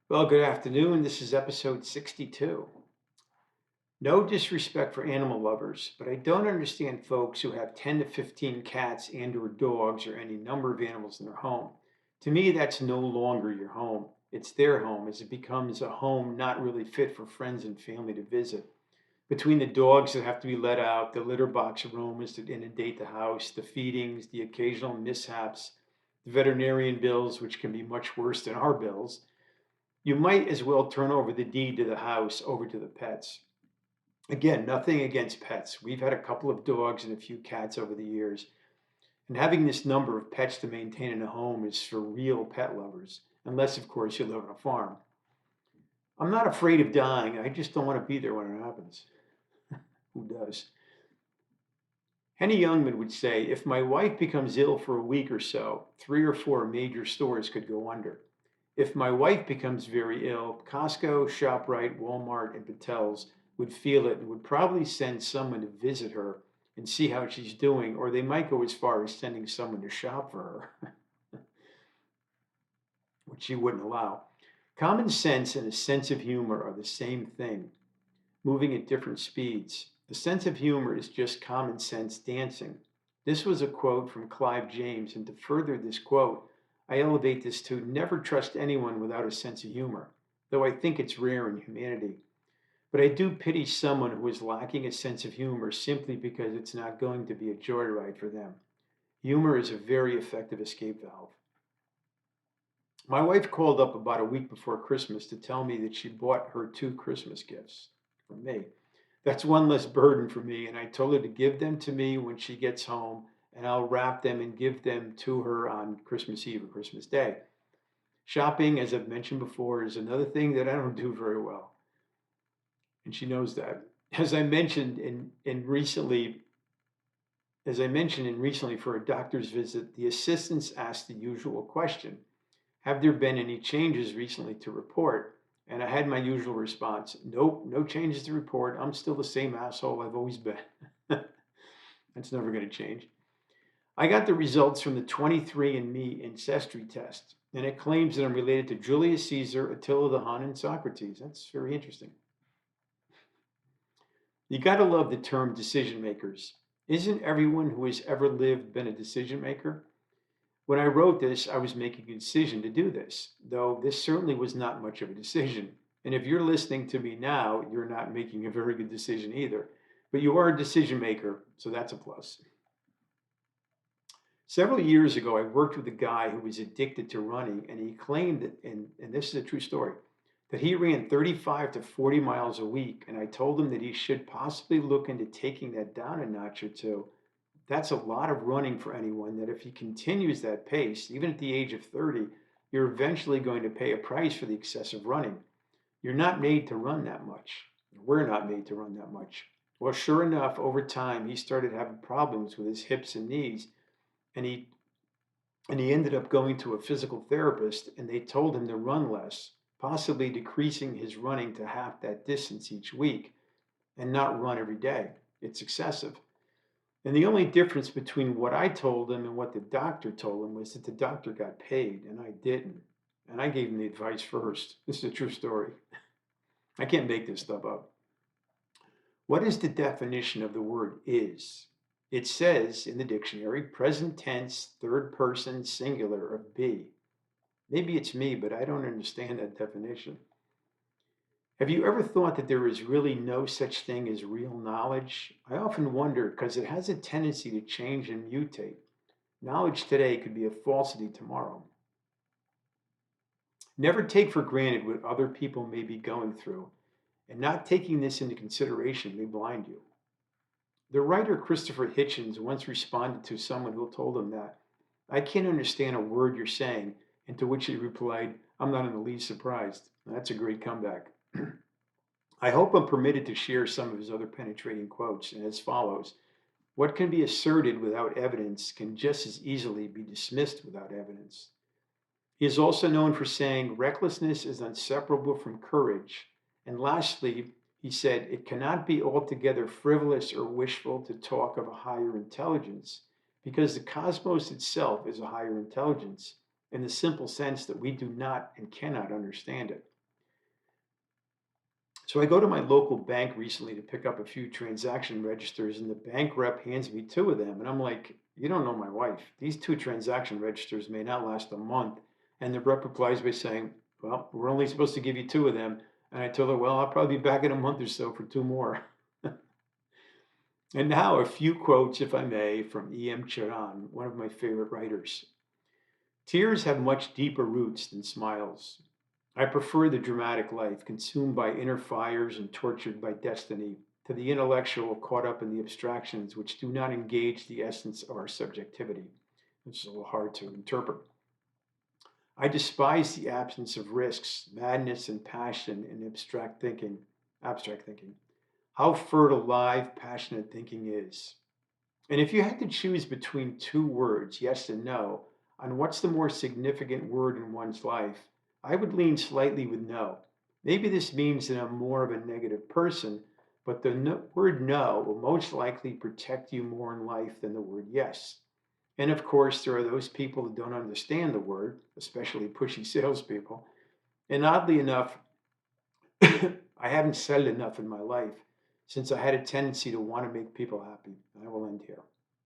Well, good afternoon. This is episode 62. No disrespect for animal lovers, but I don't understand folks who have 10 to 15 cats and or dogs or any number of animals in their home. To me, that's no longer your home. It's their home as it becomes a home not really fit for friends and family to visit. Between the dogs that have to be let out, the litter box aromas that inundate the house, the feedings, the occasional mishaps, the veterinarian bills, which can be much worse than our bills, you might as well turn over the deed to the house over to the pets. Again, nothing against pets. We've had a couple of dogs and a few cats over the years, and having this number of pets to maintain in a home is for real pet lovers, unless, of course, you live on a farm. I'm not afraid of dying. I just don't want to be there when it happens. Who does? Henny Youngman would say, if my wife becomes ill for a week or so, 3 or 4 major stores could go under. If my wife becomes very ill, Costco, ShopRite, Walmart, and Patel's would feel it and would probably send someone to visit her and see how she's doing, or they might go as far as sending someone to shop for her, which she wouldn't allow. Common sense and a sense of humor are the same thing, moving at different speeds. The sense of humor is just common sense dancing. This was a quote from Clive James, and to further this quote, I elevate this to never trust anyone without a sense of humor, though I think it's rare in humanity. But I do pity someone who is lacking a sense of humor simply because it's not going to be a joyride for them. Humor is a very effective escape valve. My wife called up about a week before Christmas to tell me that she bought her 2 Christmas gifts from me. That's one less burden for me, and I told her to give them to me when she gets home, and I'll wrap them and give them to her on Christmas Eve or Christmas Day. Shopping, as I've mentioned before, is another thing that I don't do very well, and she knows that. As I mentioned in recently, as I mentioned in recently for a doctor's visit, the assistants asked the usual question: have there been any changes recently to report? And I had my usual response: nope, no changes to report. I'm still the same asshole I've always been. That's never going to change. I got the results from the 23andMe ancestry test, and it claims that I'm related to Julius Caesar, Attila the Hun, and Socrates. That's very interesting. You got to love the term decision makers. Isn't everyone who has ever lived been a decision maker? When I wrote this, I was making a decision to do this, though this certainly was not much of a decision. And if you're listening to me now, you're not making a very good decision either. But you are a decision maker, so that's a plus. Several years ago, I worked with a guy who was addicted to running, and he claimed that, and this is a true story, that he ran 35 to 40 miles a week. And I told him that he should possibly look into taking that down a notch or two. That's a lot of running for anyone that if he continues that pace, even at the age of 30, you're eventually going to pay a price for the excessive running. You're not made to run that much. We're not made to run that much. Well, sure enough, over time, he started having problems with his hips and knees, and he ended up going to a physical therapist, and they told him to run less, possibly decreasing his running to half that distance each week and not run every day. It's excessive. And the only difference between what I told him and what the doctor told him was that the doctor got paid and I didn't. And I gave him the advice first. This is a true story. I can't make this stuff up. What is the definition of the word is? It says in the dictionary, present tense, third person, singular of be. Maybe it's me, but I don't understand that definition. Have you ever thought that there is really no such thing as real knowledge? I often wonder because it has a tendency to change and mutate. Knowledge today could be a falsity tomorrow. Never take for granted what other people may be going through, and not taking this into consideration may blind you. The writer Christopher Hitchens once responded to someone who told him that, I can't understand a word you're saying, and to which he replied, I'm not in the least surprised. That's a great comeback. I hope I'm permitted to share some of his other penetrating quotes, and as follows: what can be asserted without evidence can just as easily be dismissed without evidence. He is also known for saying recklessness is inseparable from courage. And lastly, he said, it cannot be altogether frivolous or wishful to talk of a higher intelligence, because the cosmos itself is a higher intelligence in the simple sense that we do not and cannot understand it. So I go to my local bank recently to pick up a few transaction registers, and the bank rep hands me two of them. And I'm like, you don't know my wife. These two transaction registers may not last a month. And the rep replies by saying, well, we're only supposed to give you two of them. And I told her, well, I'll probably be back in a month or so for two more. And now a few quotes, if I may, from E.M. Chiran, one of my favorite writers. Tears have much deeper roots than smiles. I prefer the dramatic life, consumed by inner fires and tortured by destiny, to the intellectual caught up in the abstractions which do not engage the essence of our subjectivity. It's a little hard to interpret. I despise the absence of risks, madness, and passion in abstract thinking. Abstract thinking. How fertile live, passionate thinking is. And if you had to choose between two words, yes and no, on what's the more significant word in one's life, I would lean slightly with no. Maybe this means that I'm more of a negative person, but the word no will most likely protect you more in life than the word yes. And of course, there are those people who don't understand the word, especially pushy salespeople. And oddly enough, I haven't said it enough in my life since I had a tendency to want to make people happy. I will end here.